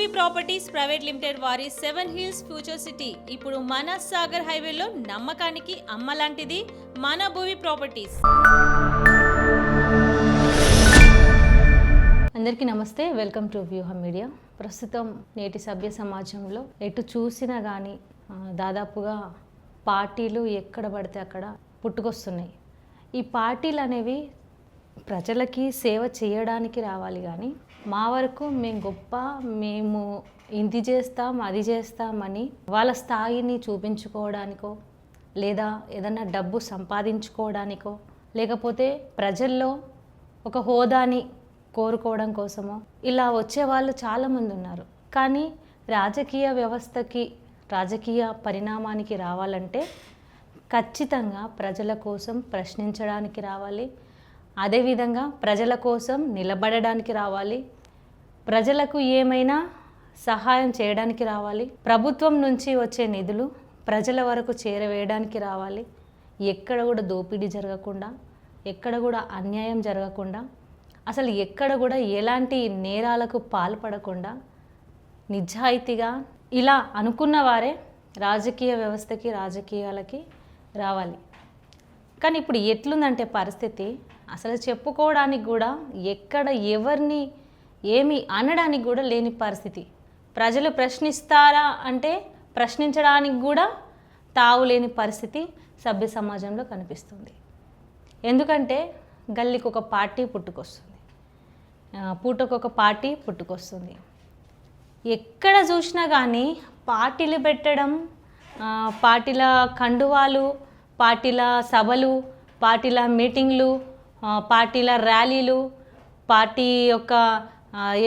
Bhuvi properties private limited వారి 7 hills future city ఇప్పుడు మన సాగర్ హైవేలో నమ్మకానికి అమ్మలాంటిది మన భూవి ప్రాపర్టీస్. అందరికీ నమస్తే, వెల్కమ్ టు వ్యూహం మీడియా. ప్రస్తుతం నేటి సభ్య సమాజంలో ఎటు చూసినా కానీ దాదాపుగా పార్టీలు ఎక్కడ పడితే అక్కడ పుట్టుకొస్తున్నాయి. ఈ పార్టీలు అనేవి ప్రజలకి సేవ చేయడానికి రావాలి, కానీ మా వరకు మేము గొప్ప, మేము ఇది చేస్తాం అది చేస్తామని వాళ్ళ స్థాయిని చూపించుకోవడానికో, లేదా ఏదన్నా డబ్బు సంపాదించుకోవడానికో, లేకపోతే ప్రజల్లో ఒక హోదాని కోరుకోవడం కోసమో ఇలా వచ్చే వాళ్ళు చాలామంది ఉన్నారు. కానీ రాజకీయ వ్యవస్థకి, రాజకీయ పరిణామానికి రావాలంటే ఖచ్చితంగా ప్రజల కోసం ప్రశ్నించడానికి రావాలి, అదేవిధంగా ప్రజల కోసం నిలబడడానికి రావాలి, ప్రజలకు ఏమైనా సహాయం చేయడానికి రావాలి, ప్రభుత్వం నుంచి వచ్చే నిధులు ప్రజల వరకు చేరవేయడానికి రావాలి, ఎక్కడ కూడా దోపిడీ జరగకుండా, ఎక్కడ కూడా అన్యాయం జరగకుండా, అసలు ఎక్కడ కూడా ఎలాంటి నేరాలకు పాల్పడకుండా నిజాయితీగా ఇలా అనుకున్న వారే రాజకీయ వ్యవస్థకి, రాజకీయాలకి రావాలి. కానీ ఇప్పుడు ఎట్లుందంటే పరిస్థితి, అసలు చెప్పుకోవడానికి కూడా ఎక్కడ ఎవరిని ఏమి అనడానికి కూడా లేని పరిస్థితి. ప్రజలు ప్రశ్నిస్తారా అంటే ప్రశ్నించడానికి కూడా తావులేని పరిస్థితి సభ్య సమాజంలో కనిపిస్తుంది. ఎందుకంటే గల్లీకి ఒక పార్టీ పుట్టుకొస్తుంది, పూటకొక పార్టీ పుట్టుకొస్తుంది. ఎక్కడ చూసినా కానీ పార్టీలు పెట్టడం, పార్టీల కండువాలు, పార్టీల సభలు, పార్టీల మీటింగ్లు, పార్టీల ర్యాలీలు, పార్టీ యొక్క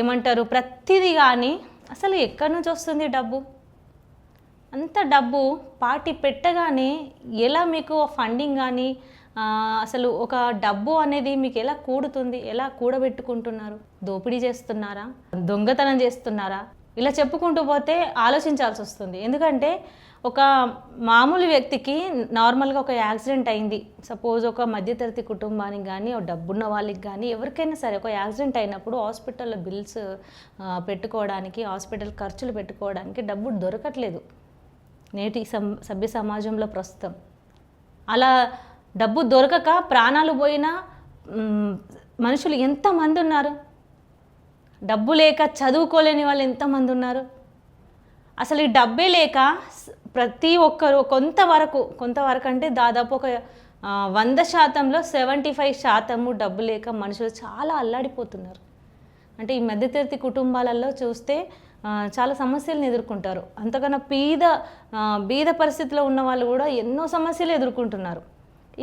ఏమంటారు ప్రతిదీ. కానీ అసలు ఎక్కడి నుంచి వస్తుంది డబ్బు? అంత డబ్బు పార్టీ పెట్టగానే ఎలా మీకు ఫండింగ్ కానీ అసలు ఒక డబ్బు అనేది మీకు ఎలా కూడుతుంది? ఎలా కూడబెట్టుకుంటున్నారు? దోపిడీ చేస్తున్నారా? దొంగతనం చేస్తున్నారా? ఇలా చెప్పుకుంటూ పోతే ఆలోచించాల్సి వస్తుంది. ఎందుకంటే ఒక మామూలు వ్యక్తికి నార్మల్గా ఒక యాక్సిడెంట్ అయింది, సపోజ్ ఒక మధ్యతరగతి కుటుంబానికి కానీ, ఒక డబ్బున్న వాళ్ళకి కానీ, ఎవరికైనా సరే ఒక యాక్సిడెంట్ అయినప్పుడు హాస్పిటల్లో బిల్స్ పెట్టుకోవడానికి, హాస్పిటల్ ఖర్చులు పెట్టుకోవడానికి డబ్బు దొరకట్లేదు నేటి సభ్య సమాజంలో ప్రస్తుతం. అలా డబ్బు దొరకక ప్రాణాలు పోయిన మనుషులు ఎంతమంది ఉన్నారు? డబ్బు లేక చదువుకోలేని వాళ్ళు ఎంతమంది ఉన్నారు? అసలు ఈ డబ్బే లేక ప్రతి ఒక్కరు కొంతవరకు అంటే దాదాపు ఒక 100%లో 75% డబ్బు లేక మనుషులు చాలా అల్లాడిపోతున్నారు. అంటే ఈ మధ్యతరగతి కుటుంబాలలో చూస్తే చాలా సమస్యలను ఎదుర్కొంటారు. అంతకన్నా బీద పరిస్థితిలో ఉన్న వాళ్ళు కూడా ఎన్నో సమస్యలు ఎదుర్కొంటున్నారు.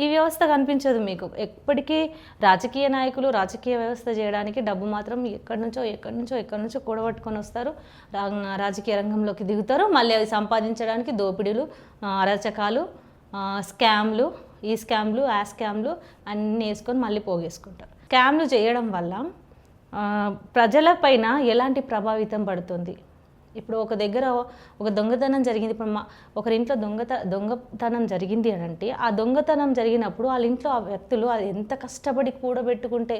ఈ వ్యవస్థ కనిపించదు మీకు. ఎప్పటికీ రాజకీయ నాయకులు రాజకీయ వ్యవస్థ చేయడానికి డబ్బు మాత్రం ఎక్కడి నుంచో కూడబట్టుకొని వస్తారు, రాజకీయ రంగంలోకి దిగుతారు. మళ్ళీ అవి సంపాదించడానికి దోపిడీలు, అరాచకాలు, స్కామ్లు, ఈ స్కామ్లు ఆ స్కామ్లు అన్నీ వేసుకొని మళ్ళీ పోగేసుకుంటారు. స్కామ్లు చేయడం వల్ల ప్రజలపైన ఎలాంటి ప్రభావితం పడుతుంది? ఇప్పుడు ఒక దగ్గర ఒక దొంగతనం జరిగింది, ఇప్పుడు ఒకరింట్లో దొంగతనం జరిగింది అని అంటే, ఆ దొంగతనం జరిగినప్పుడు వాళ్ళ ఇంట్లో ఆ వ్యక్తులు అది ఎంత కష్టపడి కూడబెట్టుకుంటే,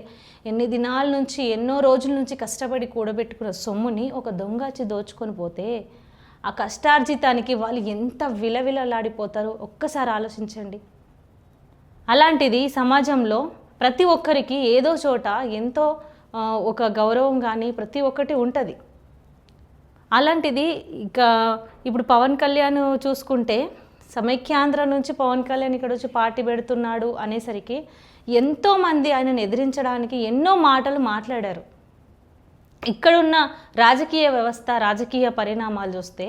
ఎన్ని దినాల నుంచి ఎన్నో రోజుల నుంచి కష్టపడి కూడబెట్టుకున్న సొమ్ముని ఒక దొంగ వచ్చి దోచుకొని పోతే ఆ కష్టార్జితానికి వాళ్ళు ఎంత విలవిలలాడిపోతారో ఒక్కసారి ఆలోచించండి. అలాంటిది సమాజంలో ప్రతి ఒక్కరికి ఏదో చోట ఎంతో ఒక గౌరవం కానీ ప్రతి ఒక్కటి ఉంటుంది. అలాంటిది ఇక ఇప్పుడు పవన్ కళ్యాణ్ చూసుకుంటే, సమైక్యాంధ్ర నుంచి పవన్ కళ్యాణ్ ఇక్కడ వచ్చి పార్టీ పెడుతున్నాడు అనేసరికి ఎంతోమంది ఆయనను ఎదిరించడానికి ఎన్నో మాటలు మాట్లాడారు. ఇక్కడున్న రాజకీయ వ్యవస్థ, రాజకీయ పరిణామాలు చూస్తే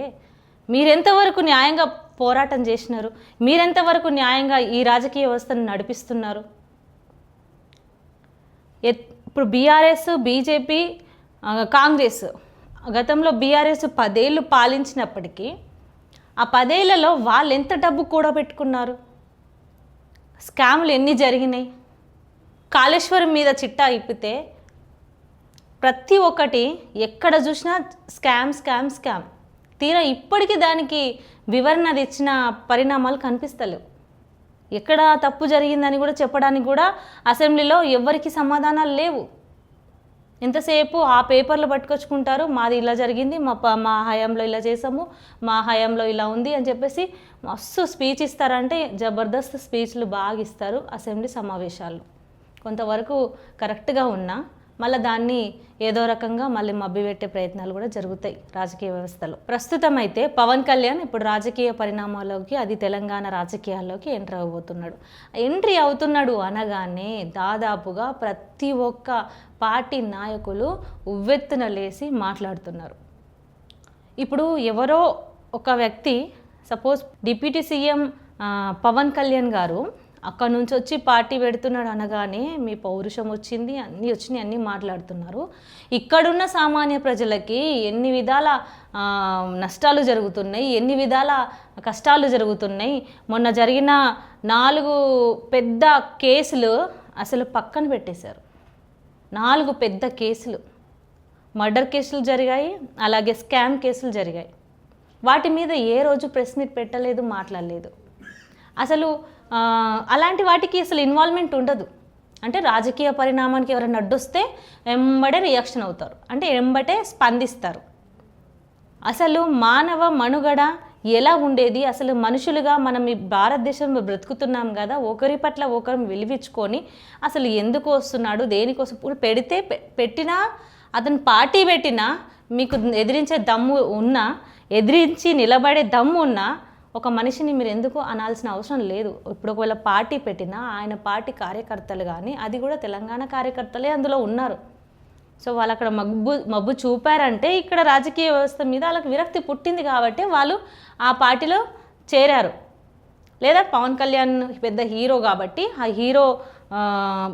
మీరెంతవరకు న్యాయంగా పోరాటం చేసినారు? మీరెంతవరకు న్యాయంగా ఈ రాజకీయ వ్యవస్థను నడిపిస్తున్నారు? ఇప్పుడు బీఆర్ఎస్, బీజేపీ, కాంగ్రెస్, గతంలో బీఆర్ఎస్ 10 ఏళ్ళు పాలించినప్పటికీ ఆ 10 ఏళ్లలో వాళ్ళు ఎంత డబ్బు కూడబెట్టుకున్నారు? స్కామ్లు ఎన్ని జరిగినాయి? కాళేశ్వరం మీద చిట్టా ఇప్పితే ప్రతి ఒక్కటి ఎక్కడ చూసినా స్కామ్. తీరా ఇప్పటికీ దానికి వివరణ ఇచ్చిన పరిణామాలు కనిపిస్తలేవు. ఎక్కడ తప్పు జరిగిందని కూడా చెప్పడానికి కూడా అసెంబ్లీలో ఎవరికి సమాధానాలు లేవు. ఎంతసేపు ఆ పేపర్లు పట్టుకొచ్చుకుంటారు, మాది ఇలా జరిగింది, మా హయాంలో ఇలా చేసాము, మా హయాంలో ఇలా ఉంది అని చెప్పేసి మస్తు స్పీచ్ ఇస్తారంటే జబర్దస్త్ స్పీచ్లు బాగా ఇస్తారు అసెంబ్లీ సమావేశాల్లో. కొంతవరకు కరెక్ట్గా ఉన్నా మళ్ళీ దాన్ని ఏదో రకంగా మళ్ళీ మభ్యపెట్టే ప్రయత్నాలు కూడా జరుగుతాయి రాజకీయ వ్యవస్థలో. ప్రస్తుతం అయితే పవన్ కళ్యాణ్ ఇప్పుడు రాజకీయ పరిణామాల్లోకి, అది తెలంగాణ రాజకీయాల్లోకి ఎంట్రీ అవుతున్నాడు అనగానే దాదాపుగా ప్రతి ఒక్క పార్టీ నాయకులు ఉవ్వెత్తున లేసి మాట్లాడుతున్నారు. ఇప్పుడు ఎవరో ఒక వ్యక్తి, suppose deputy CM Pawan Kalyan garu అక్కడ నుంచి వచ్చి పార్టీ పెడుతున్నాడు అనగానే మీ పౌరుషం వచ్చింది, అన్నీ వచ్చినాయి, అన్నీ మాట్లాడుతున్నారు. ఇక్కడున్న సామాన్య ప్రజలకి ఎన్ని విధాల నష్టాలు జరుగుతున్నాయి, ఎన్ని విధాల కష్టాలు జరుగుతున్నాయి. మొన్న జరిగిన 4 పెద్ద కేసులు అసలు పక్కన పెట్టేశారు. 4 పెద్ద కేసులు, మర్డర్ కేసులు జరిగాయి, అలాగే స్కామ్ కేసులు జరిగాయి. వాటి మీద ఏ రోజు ప్రెస్ మీట్ పెట్టలేదు, మాట్లాడలేదు. అసలు అలాంటి వాటికి అసలు ఇన్వాల్వ్మెంట్ ఉండదు. అంటే రాజకీయ పరిణామానికి ఎవరైనా అడ్డొస్తే ఎంబడే రియాక్షన్ అవుతారు, అంటే ఎంబటే స్పందిస్తారు. అసలు మానవ మనుగడ ఎలా ఉండేది, అసలు మనుషులుగా మనం ఈ భారతదేశంలో బ్రతుకుతున్నాం కదా, ఒకరి పట్ల ఒకరు విలువించుకొని అసలు ఎందుకు వస్తున్నాడు, దేనికోసం పెట్టినా అతను పార్టీ పెట్టినా మీకు ఎదిరించే దమ్ము ఉన్నా, ఎదిరించి నిలబడే దమ్ము ఉన్నా ఒక మనిషిని మీరు ఎందుకు అనాల్సిన అవసరం లేదు. ఇప్పుడు ఒకవేళ పార్టీ పెట్టినా ఆయన పార్టీ కార్యకర్తలు కానీ, అది కూడా తెలంగాణ కార్యకర్తలే అందులో ఉన్నారు. సో వాళ్ళు అక్కడ మబ్బు చూపారంటే ఇక్కడ రాజకీయ వ్యవస్థ మీద వాళ్ళకి విరక్తి పుట్టింది కాబట్టి వాళ్ళు ఆ పార్టీలో చేరారు. లేదా పవన్ కళ్యాణ్ పెద్ద హీరో కాబట్టి ఆ హీరో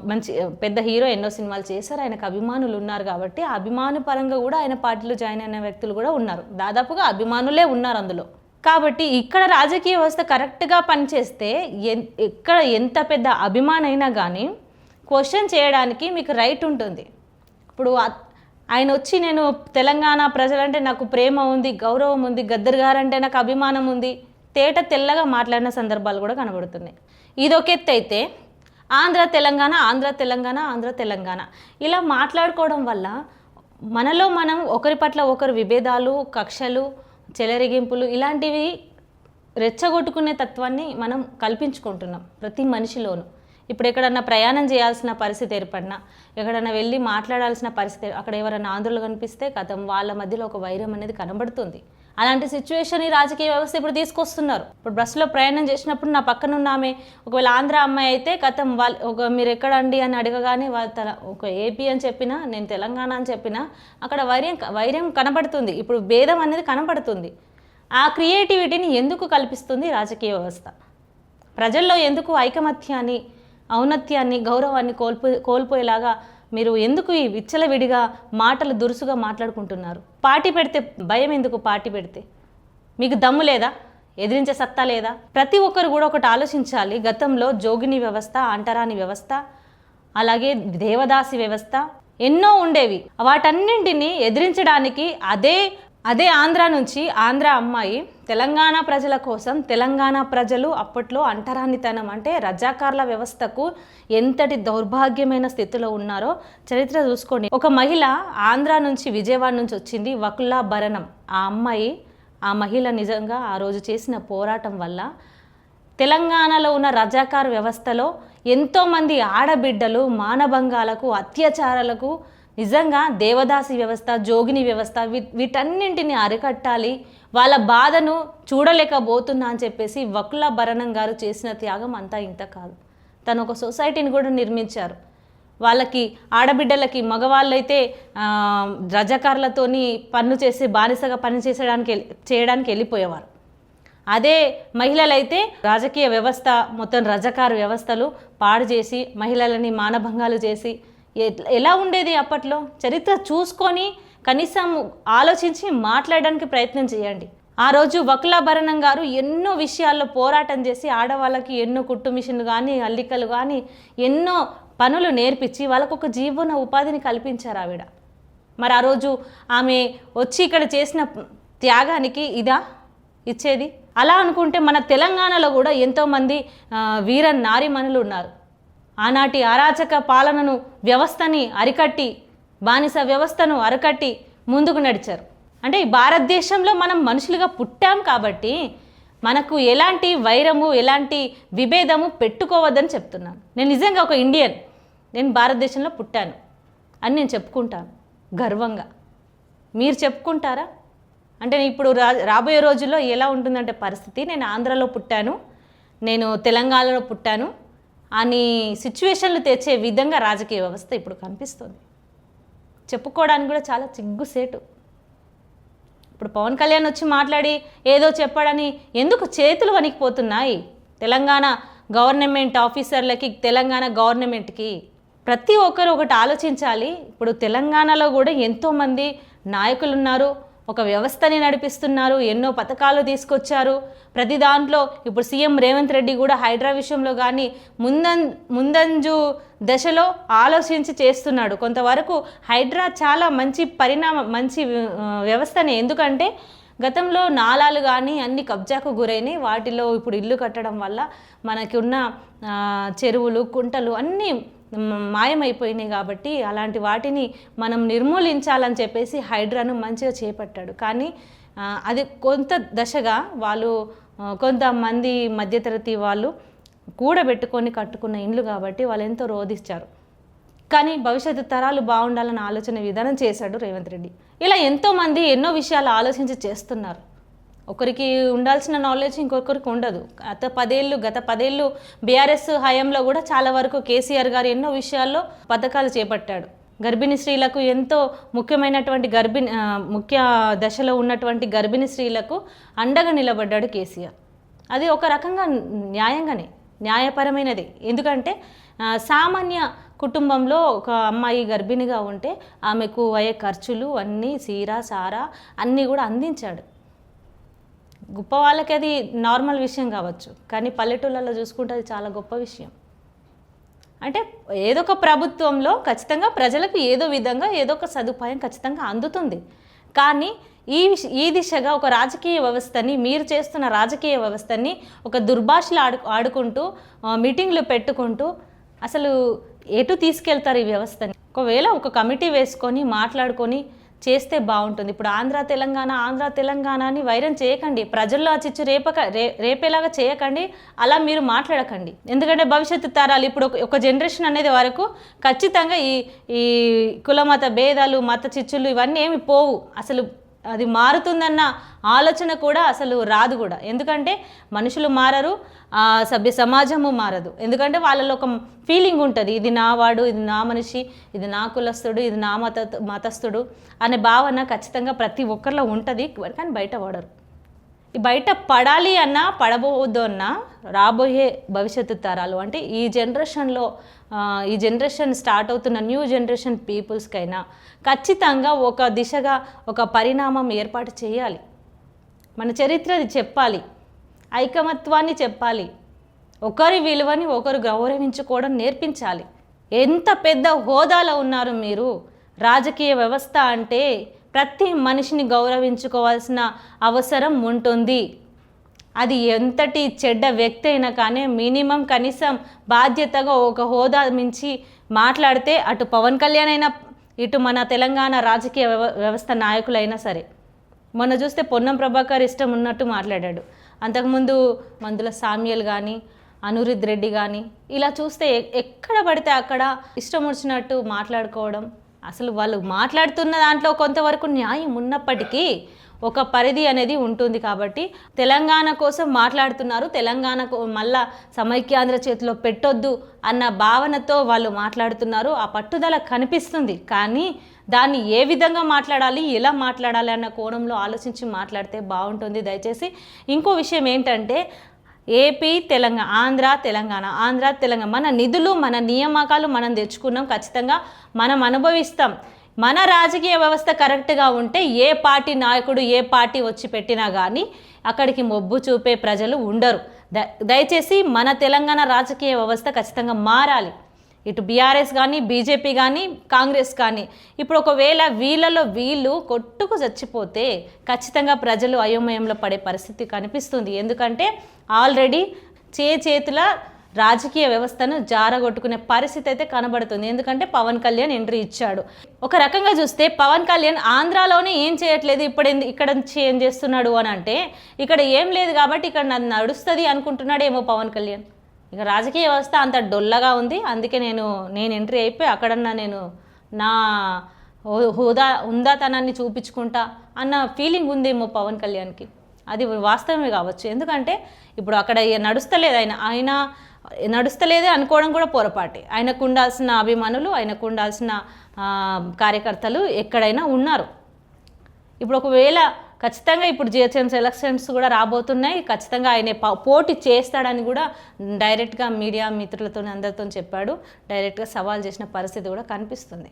మంచి పెద్ద హీరో, ఎన్నో సినిమాలు చేశారు, ఆయనకు అభిమానులు ఉన్నారు కాబట్టి ఆ అభిమాను పరంగా కూడా ఆయన పార్టీలో జాయిన్ అయిన వ్యక్తులు కూడా ఉన్నారు. దాదాపుగా అభిమానులే ఉన్నారు అందులో. కాబట్టి ఇక్కడ రాజకీయ వ్యవస్థ కరెక్ట్గా పనిచేస్తే ఎక్కడ ఎంత పెద్ద అభిమానైనా కానీ క్వశ్చన్ చేయడానికి మీకు రైట్ ఉంటుంది. ఇప్పుడు ఆయన వచ్చి నేను తెలంగాణ ప్రజలంటే నాకు ప్రేమ ఉంది, గౌరవం ఉంది, గద్దర్ గారు అంటే నాకు అభిమానం ఉంది, తెల్లగా మాట్లాడిన సందర్భాలు కూడా కనబడుతున్నాయి. ఇదొక ఎత్తు అయితే ఆంధ్ర తెలంగాణ, ఆంధ్ర తెలంగాణ, ఆంధ్ర తెలంగాణ ఇలా మాట్లాడుకోవడం వల్ల మనలో మనం ఒకరి పట్ల ఒకరు విభేదాలు, కక్షలు, చెలరెగింపులు ఇలాంటివి రెచ్చగొట్టుకునే తత్వాన్ని మనం కల్పించుకుంటున్నాం ప్రతి మనిషిలోనూ. ఇప్పుడు ఎక్కడన్నా ప్రయాణం చేయాల్సిన పరిస్థితి ఏర్పడినా, ఎక్కడన్నా వెళ్ళి మాట్లాడాల్సిన పరిస్థితి, అక్కడ ఎవరైనా ఆంధ్రులు కనిపిస్తే కథం వాళ్ళ మధ్యలో ఒక వైరం అనేది కనబడుతుంది. అలాంటి సిచ్యువేషన్ ఈ రాజకీయ వ్యవస్థ ఇప్పుడు తీసుకొస్తున్నారు. ఇప్పుడు బస్సులో ప్రయాణం చేసినప్పుడు నా పక్కన ఉన్న ఆమె ఒకవేళ ఆంధ్ర అమ్మాయి అయితే కథం మీరు ఎక్కడండి అని అడగగానే ఒక ఏపీ అని చెప్పినా, నేను తెలంగాణ అని చెప్పినా అక్కడ వైర్యం కనబడుతుంది. ఇప్పుడు భేదం అనేది కనబడుతుంది. ఆ క్రియేటివిటీని ఎందుకు కల్పిస్తుంది రాజకీయ వ్యవస్థ? ప్రజల్లో ఎందుకు ఐకమత్యాన్ని, ఔన్నత్యాన్ని, గౌరవాన్ని కోల్పోయేలాగా మీరు ఎందుకు ఈ విచ్చలవిడిగా మాటలు దురుసుగా మాట్లాడుకుంటున్నారు? పార్టీ పెడితే భయం ఎందుకు? పార్టీ పెడితే మీకు దమ్ము లేదా? ఎదిరించే సత్తా లేదా? ప్రతి ఒక్కరు కూడా ఒకటి ఆలోచించాలి. గతంలో జోగిని వ్యవస్థ, అంటరాని వ్యవస్థ, అలాగే దేవదాసి వ్యవస్థ ఎన్నో ఉండేవి. వాటన్నింటినీ ఎదిరించడానికి అదే ఆంధ్ర నుంచి ఆంధ్ర అమ్మాయి తెలంగాణ ప్రజల కోసం, తెలంగాణ ప్రజలు అప్పట్లో అంటరానితనం అంటే రజాకార్ల వ్యవస్థకు ఎంతటి దౌర్భాగ్యమైన స్థితిలో ఉన్నారో చరిత్ర చూసుకోండి. ఒక మహిళ ఆంధ్ర నుంచి, విజయవాడ నుంచి వచ్చింది, వకులా భరణం. ఆ మహిళ నిజంగా ఆ రోజు చేసిన పోరాటం వల్ల తెలంగాణలో ఉన్న రజాకార్ వ్యవస్థలో ఎంతోమంది ఆడబిడ్డలు మానభంగాలకు, అత్యాచారాలకు, నిజంగా దేవదాసి వ్యవస్థ, జోగిని వ్యవస్థ వీటన్నింటిని అరికట్టాలి, వాళ్ళ బాధను చూడలేకపోతున్నా అని చెప్పేసి వకులా భరణం గారు చేసిన త్యాగం అంతా ఇంత కాదు. తను ఒక సొసైటీని కూడా నిర్మించారు. వాళ్ళకి ఆడబిడ్డలకి, మగవాళ్ళైతే రజాకారులతోని పన్ను చేసి బానిసగా పని చేయడానికి వెళ్ళిపోయేవారు. అదే మహిళలైతే రాజకీయ వ్యవస్థ మొత్తం రజాకారు వ్యవస్థలు పాడు చేసి మహిళలని మానభంగాలు చేసి ఎలా ఉండేది అప్పట్లో? చరిత్ర చూసుకొని కనీసం ఆలోచించి మాట్లాడడానికి ప్రయత్నం చేయండి. ఆ రోజు వకులా భరణం గారు ఎన్నో విషయాల్లో పోరాటం చేసి ఆడవాళ్ళకి ఎన్నో కుట్టు మిషన్లు కానీ, అల్లికలు కానీ ఎన్నో పనులు నేర్పించి వాళ్ళకు ఒక జీవన ఉపాధిని కల్పించారు ఆవిడ. మరి ఆ రోజు ఆమె వచ్చి ఇక్కడ చేసిన త్యాగానికి ఇదా ఇచ్చేది? అలా అనుకుంటే మన తెలంగాణలో కూడా ఎంతోమంది వీర నారీమణులు ఉన్నారు. ఆనాటి అరాచక పాలనను, వ్యవస్థని అరికట్టి బానిస వ్యవస్థను అరకట్టి ముందుకు నడిచారు. అంటే ఈ భారతదేశంలో మనం మనుషులుగా పుట్టాం కాబట్టి మనకు ఎలాంటి వైరము ఎలాంటి విభేదము పెట్టుకోవద్దని చెప్తున్నాను. నేను నిజంగా ఒక ఇండియన్, నేను భారతదేశంలో పుట్టాను అని నేను చెప్పుకుంటాను గర్వంగా. మీరు చెప్పుకుంటారా? అంటే ఇప్పుడు రాబోయే రోజుల్లో ఎలా ఉంటుందంటే పరిస్థితి, నేను ఆంధ్రాలో పుట్టాను, నేను తెలంగాణలో పుట్టాను అని సిచ్యువేషన్లు తెచ్చే విధంగా రాజకీయ వ్యవస్థ ఇప్పుడు కనిపిస్తుంది. చెప్పుకోవడానికి కూడా చాలా సిగ్గుసేటు. ఇప్పుడు పవన్ కళ్యాణ్ వచ్చి మాట్లాడి ఏదో చెప్పాడని ఎందుకు చేతులు వణికిపోతున్నాయి తెలంగాణ గవర్నమెంట్ ఆఫీసర్లకి, తెలంగాణ గవర్నమెంట్కి? ప్రతి ఒక్కరు ఒకటి ఆలోచించాలి. ఇప్పుడు తెలంగాణలో కూడా ఎంతోమంది నాయకులు ఉన్నారు, ఒక వ్యవస్థని నడిపిస్తున్నారు, ఎన్నో పథకాలు తీసుకొచ్చారు. ప్రతి దాంట్లో ఇప్పుడు సీఎం రేవంత్ రెడ్డి కూడా హైడ్రా విషయంలో కానీ ముందంజు దశలో ఆలోచించి చేస్తున్నాడు. కొంతవరకు హైడ్రా చాలా మంచి మంచి వ్యవస్థనే. ఎందుకంటే గతంలో నాలాలు కానీ అన్ని కబ్జాకు గురైనాయి. వాటిలో ఇప్పుడు ఇల్లు కట్టడం వల్ల మనకి ఉన్న చెరువులు కుంటలు అన్నీ మాయమైపోయినాయి. కాబట్టి అలాంటి వాటిని మనం నిర్మూలించాలని చెప్పేసి హైడ్రాను మంచిగా చేపట్టాడు. కానీ అది కొంత దశగా వాళ్ళు కొంతమంది మధ్యతరగతి వాళ్ళు కూడబెట్టుకొని కట్టుకున్న ఇండ్లు కాబట్టి వాళ్ళు ఎంతో రోధించారు. కానీ భవిష్యత్తు తరాలు బాగుండాలని ఆలోచన విధానం చేశాడు రేవంత్ రెడ్డి. ఇలా ఎంతోమంది ఎన్నో విషయాలు ఆలోచించి చేస్తున్నారు. ఒకరికి ఉండాల్సిన నాలెడ్జ్ ఇంకొకరికి ఉండదు. గత పదేళ్ళు బీఆర్ఎస్ హయాంలో కూడా చాలా వరకు కేసీఆర్ గారు ఎన్నో విషయాల్లో పథకాలు చేపట్టాడు. గర్భిణీ స్త్రీలకు ఎంతో ముఖ్యమైనటువంటి ముఖ్య దశలో ఉన్నటువంటి గర్భిణీ స్త్రీలకు అండగా నిలబడ్డాడు కేసీఆర్. అది ఒక రకంగా న్యాయపరమైనది. ఎందుకంటే సామాన్య కుటుంబంలో ఒక అమ్మాయి గర్భిణిగా ఉంటే ఆమెకు అయ్యే ఖర్చులు అన్నీ సీరా సారా అన్నీ కూడా అందించాడు. గొప్ప వాళ్ళకి అది నార్మల్ విషయం కావచ్చు, కానీ పల్లెటూళ్ళలో చూసుకుంటే అది చాలా గొప్ప విషయం. అంటే ఏదో ఒక ప్రభుత్వంలో ఖచ్చితంగా ప్రజలకు ఏదో విధంగా ఏదో ఒక సదుపాయం ఖచ్చితంగా అందుతుంది. కానీ ఈ దిశగా ఒక రాజకీయ వ్యవస్థని, మీరు చేస్తున్న రాజకీయ వ్యవస్థని ఒక దుర్భాషలు ఆడుకుంటూ మీటింగ్లు పెట్టుకుంటూ అసలు ఎటు తీసుకెళ్తారు ఈ వ్యవస్థని? ఒకవేళ ఒక కమిటీ వేసుకొని మాట్లాడుకొని చేస్తే బాగుంటుంది. ఇప్పుడు ఆంధ్ర తెలంగాణ అని వైరం చేయకండి. ప్రజల్లో ఆ చిచ్చు రేపేలాగా చేయకండి. అలా మీరు మాట్లాడకండి. ఎందుకంటే భవిష్యత్తు తరాలు ఇప్పుడు ఒక జనరేషన్ అనేది వరకు ఖచ్చితంగా ఈ కుల మత భేదాలు, మత చిచ్చులు ఇవన్నీ ఏమి పోవు. అసలు అది మారుతుందన్న ఆలోచన కూడా అసలు రాదు కూడా. ఎందుకంటే మనుషులు మారరు, సభ్య సమాజము మారదు. ఎందుకంటే వాళ్ళలో ఒక ఫీలింగ్ ఉంటుంది, ఇది నా వాడు, ఇది నా మనిషి, ఇది నా కులస్తుడు, ఇది నా మతస్థుడు అనే భావన ఖచ్చితంగా ప్రతి ఒక్కరిలో ఉంటుంది. కానీ బయట పడరు. ఈ బయట పడాలి అన్నా పడబోవద్దు అన్నా రాబోయే భవిష్యత్తు తరాలు అంటే ఈ జనరేషన్ స్టార్ట్ అవుతున్న న్యూ జనరేషన్ పీపుల్స్కైనా ఖచ్చితంగా ఒక దిశగా ఒక పరిణామం ఏర్పాటు చేయాలి. మన చరిత్రది చెప్పాలి, ఐకమత్వాన్ని చెప్పాలి, ఒకరి విలువని ఒకరు గౌరవించుకోవడం నేర్పించాలి. ఎంత పెద్ద హోదాలో ఉన్నారు మీరు. రాజకీయ వ్యవస్థ అంటే ప్రతి మనిషిని గౌరవించుకోవాల్సిన అవసరం ఉంటుంది. అది ఎంతటి చెడ్డ వ్యక్తి అయినా కానీ మినిమం కనీసం బాధ్యతగా ఒక హోదా మించి మాట్లాడితే అటు పవన్ కళ్యాణ్ అయినా ఇటు మన తెలంగాణ రాజకీయ వ్యవస్థ నాయకులైనా సరే. మొన్న చూస్తే పొన్నం ప్రభాకర్ ఇష్టం ఉన్నట్టు మాట్లాడాడు. అంతకుముందు మందుల సామ్యల్ కానీ అనురుద్ రెడ్డి కానీ ఇలా చూస్తే ఎక్కడ పడితే అక్కడ ఇష్టం వచ్చినట్టు మాట్లాడుకోవడం. అసలు వాళ్ళు మాట్లాడుతున్న దాంట్లో కొంతవరకు న్యాయం ఉన్నప్పటికీ ఒక పరిధి అనేది ఉంటుంది. కాబట్టి తెలంగాణ కోసం మాట్లాడుతున్నారు, తెలంగాణకు మళ్ళా సమైక్యాంధ్ర చేతిలో పెట్టొద్దు అన్న భావనతో వాళ్ళు మాట్లాడుతున్నారు. ఆ పట్టుదల కనిపిస్తుంది. కానీ దాన్ని ఏ విధంగా మాట్లాడాలి, ఎలా మాట్లాడాలి అన్న కోణంలో ఆలోచించి మాట్లాడితే బాగుంటుంది. దయచేసి ఇంకో విషయం ఏంటంటే ఏపీ తెలంగాణ, ఆంధ్ర తెలంగాణ మన నిధులు మన నియామకాలు మనం తెచ్చుకున్నాం, ఖచ్చితంగా మనం అనుభవిస్తాం. మన రాజకీయ వ్యవస్థ కరెక్ట్గా ఉంటే ఏ పార్టీ నాయకుడు ఏ పార్టీ వచ్చి పెట్టినా కానీ అక్కడికి మొబ్బు చూపే ప్రజలు ఉండరు. దయచేసి మన తెలంగాణ రాజకీయ వ్యవస్థ ఖచ్చితంగా మారాలి. ఇటు బీఆర్ఎస్ కానీ బీజేపీ కానీ కాంగ్రెస్ కానీ ఇప్పుడు ఒకవేళ వీళ్ళు కొట్టుకు చచ్చిపోతే ఖచ్చితంగా ప్రజలు అయోమయంలో పడే పరిస్థితి కనిపిస్తుంది. ఎందుకంటే ఆల్రెడీ చేతుల రాజకీయ వ్యవస్థను జారగొట్టుకునే పరిస్థితి అయితే కనబడుతుంది. ఎందుకంటే పవన్ కళ్యాణ్ ఎంట్రీ ఇచ్చాడు. ఒక రకంగా చూస్తే పవన్ కళ్యాణ్ ఆంధ్రాలోనే ఏం చేయట్లేదు, ఇక్కడ ఏం చేస్తున్నాడు అని అంటే ఇక్కడ ఏం లేదు కాబట్టి ఇక్కడ నడుస్తుంది అనుకుంటున్నాడేమో పవన్ కళ్యాణ్. ఇక రాజకీయ వ్యవస్థ అంత డొల్లగా ఉంది, అందుకే నేను ఎంట్రీ అయిపోయి అక్కడన్నా నేను నా హుందాతనాన్ని చూపించుకుంటా అన్న ఫీలింగ్ ఉందేమో పవన్ కళ్యాణ్కి. అది వాస్తవమే కావచ్చు. ఎందుకంటే ఇప్పుడు అక్కడ నడుస్తలేదు, ఆయన నడుస్తలేదే అనుకోవడం కూడా పొరపాటే. ఆయనకు ఉండాల్సిన అభిమానులు, ఆయనకు ఉండాల్సిన కార్యకర్తలు ఎక్కడైనా ఉన్నారు. ఇప్పుడు ఒకవేళ ఖచ్చితంగా ఇప్పుడు జిహెచ్ఎంసీ ఎలక్షన్స్ కూడా రాబోతున్నాయి, ఖచ్చితంగా ఆయన పోటీ చేస్తాడని కూడా డైరెక్ట్గా మీడియా మిత్రులతో అందరితో చెప్పాడు, డైరెక్ట్గా సవాల్ చేసిన పరిస్థితి కూడా కనిపిస్తుంది.